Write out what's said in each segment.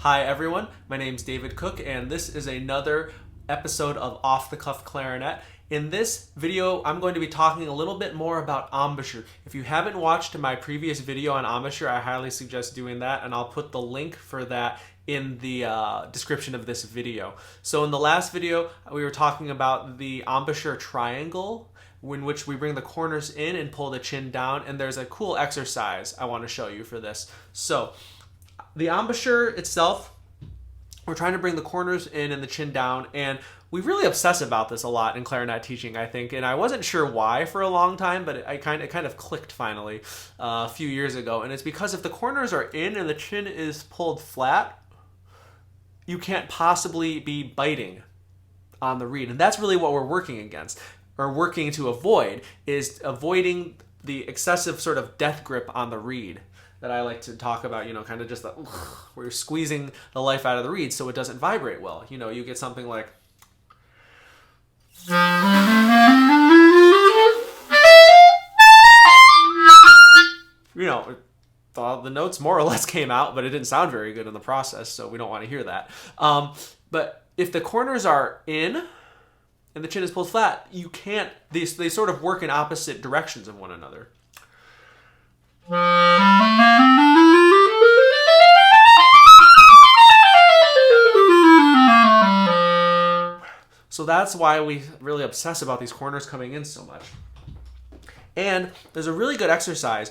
Hi everyone, my name's David Cook and this is another episode of Off the Cuff Clarinet. In this video, I'm going to be talking a little bit more about embouchure. If you haven't watched my previous video on embouchure, I highly suggest doing that, and I'll put the link for that in the description of this video. So in the last video, we were talking about the Embouchure Triangle, in which we bring the corners in and pull the chin down, and there's a cool exercise I want to show you for this. So the embouchure itself, we're trying to bring the corners in and the chin down, and we really obsess about this a lot in clarinet teaching, I think, and I wasn't sure why for a long time, but it kind of clicked finally a few years ago, and it's because if the corners are in and the chin is pulled flat, you can't possibly be biting on the reed, and that's really what we're working against, or working to avoid, is avoiding the excessive sort of death grip on the reed that I like to talk about, kind of just where you're squeezing the life out of the reed so it doesn't vibrate well. You get something like, the notes more or less came out, but it didn't sound very good in the process, so we don't want to hear that. But if the corners are in and the chin is pulled flat, you can't, they sort of work in opposite directions of one another. So that's why we really obsess about these corners coming in so much. And there's a really good exercise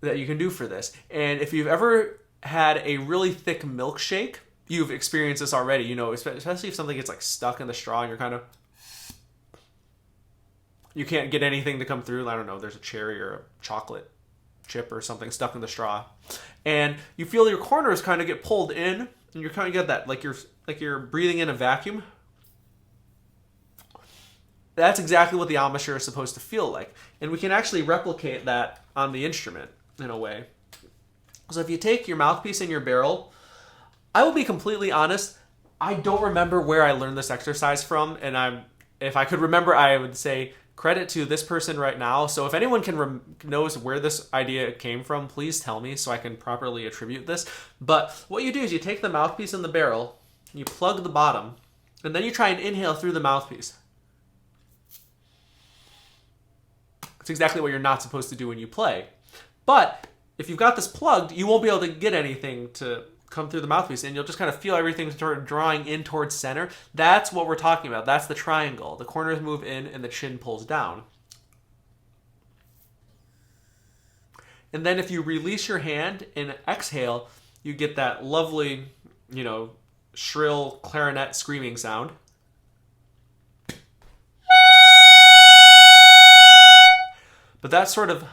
that you can do for this. And if you've ever had a really thick milkshake, you've experienced this already, especially if something gets like stuck in the straw and you can't get anything to come through. I don't know, there's a cherry or a chocolate chip or something stuck in the straw. And you feel your corners kind of get pulled in, and you kind of get that, like you're breathing in a vacuum. That's exactly what the embouchure is supposed to feel like. And we can actually replicate that on the instrument in a way. So if you take your mouthpiece and your barrel, I will be completely honest, I don't remember where I learned this exercise from, and if I could remember, I would say credit to this person right now. So if anyone knows where this idea came from, please tell me so I can properly attribute this. But what you do is you take the mouthpiece and the barrel, you plug the bottom, and then you try and inhale through the mouthpiece. It's exactly what you're not supposed to do when you play. But if you've got this plugged, you won't be able to get anything to come through the mouthpiece, and you'll just kind of feel everything sort of drawing in towards center. That's what we're talking about. That's the triangle. The corners move in and the chin pulls down. And then if you release your hand and exhale, you get that lovely, shrill clarinet screaming sound. But that sort of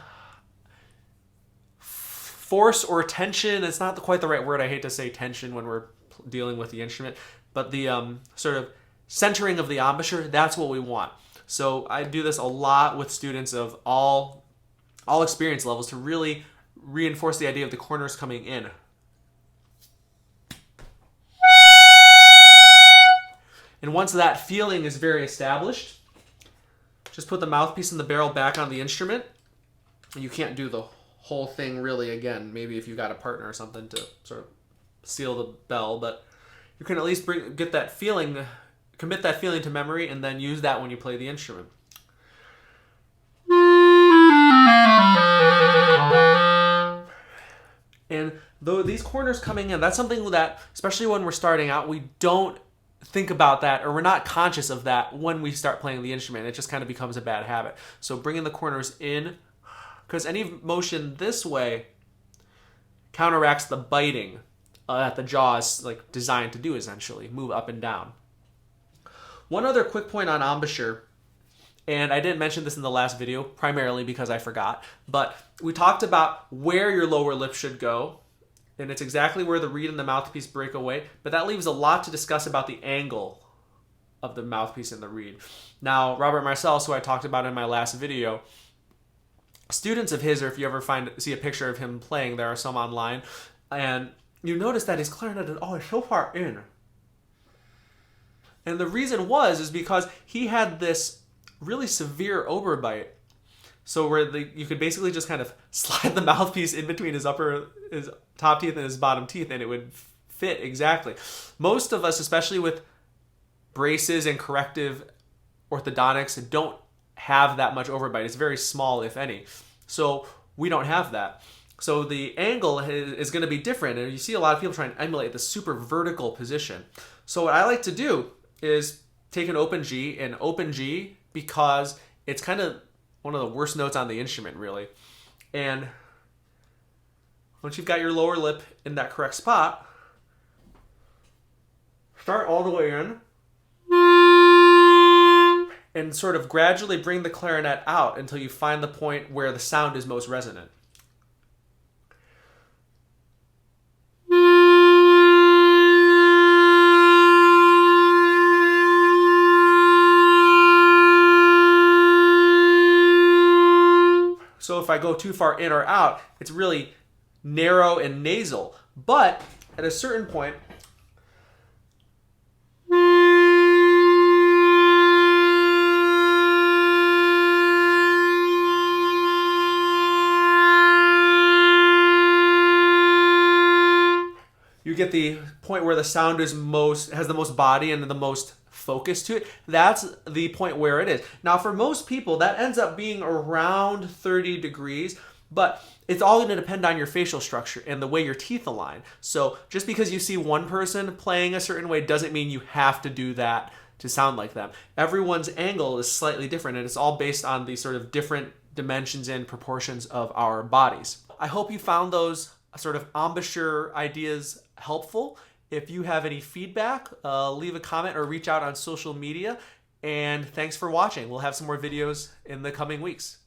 force or tension, it's not quite the right word. I hate to say tension when we're dealing with the instrument, but the sort of centering of the embouchure, that's what we want. So I do this a lot with students of all experience levels to really reinforce the idea of the corners coming in. And once that feeling is very established, just put the mouthpiece and the barrel back on the instrument. You can't do the whole thing really again. Maybe if you've got a partner or something to sort of seal the bell, but you can at least commit that feeling to memory, and then use that when you play the instrument. And though these corners coming in, that's something that, especially when we're starting out, we don't think about that, or we're not conscious of that when we start playing the instrument. It just kind of becomes a bad habit. So bringing the corners in, because any motion this way counteracts the biting that the jaw is designed to do, essentially move up and down. One other quick point on embouchure, and I didn't mention this in the last video primarily because I forgot, but we talked about where your lower lip should go, and it's exactly where the reed and the mouthpiece break away, but that leaves a lot to discuss about the angle of the mouthpiece and the reed. Now, Robert Marcellus, who I talked about in my last video, students of his, or if you ever see a picture of him playing, there are some online, and you notice that his clarinet is always so far in. And the reason is because he had this really severe overbite. So where you could basically just kind of slide the mouthpiece in between his top teeth and his bottom teeth, and it would fit exactly. Most of us, especially with braces and corrective orthodontics, don't have that much overbite. It's very small, if any. So we don't have that. So the angle is going to be different, and you see a lot of people trying to emulate the super vertical position. So what I like to do is take an open G, and open G because it's kind of one of the worst notes on the instrument, really. And once you've got your lower lip in that correct spot, start all the way in and sort of gradually bring the clarinet out until you find the point where the sound is most resonant. So if I go too far in or out, it's really narrow and nasal. But at a certain point, you get the point where the sound is has the most body and the most focus to it. That's the point where it is. Now, for most people, that ends up being around 30 degrees, but it's all going to depend on your facial structure and the way your teeth align. So just because you see one person playing a certain way doesn't mean you have to do that to sound like them. Everyone's angle is slightly different, and it's all based on the sort of different dimensions and proportions of our bodies. I hope you found those sort of embouchure ideas helpful. If you have any feedback, leave a comment or reach out on social media. And thanks for watching. We'll have some more videos in the coming weeks.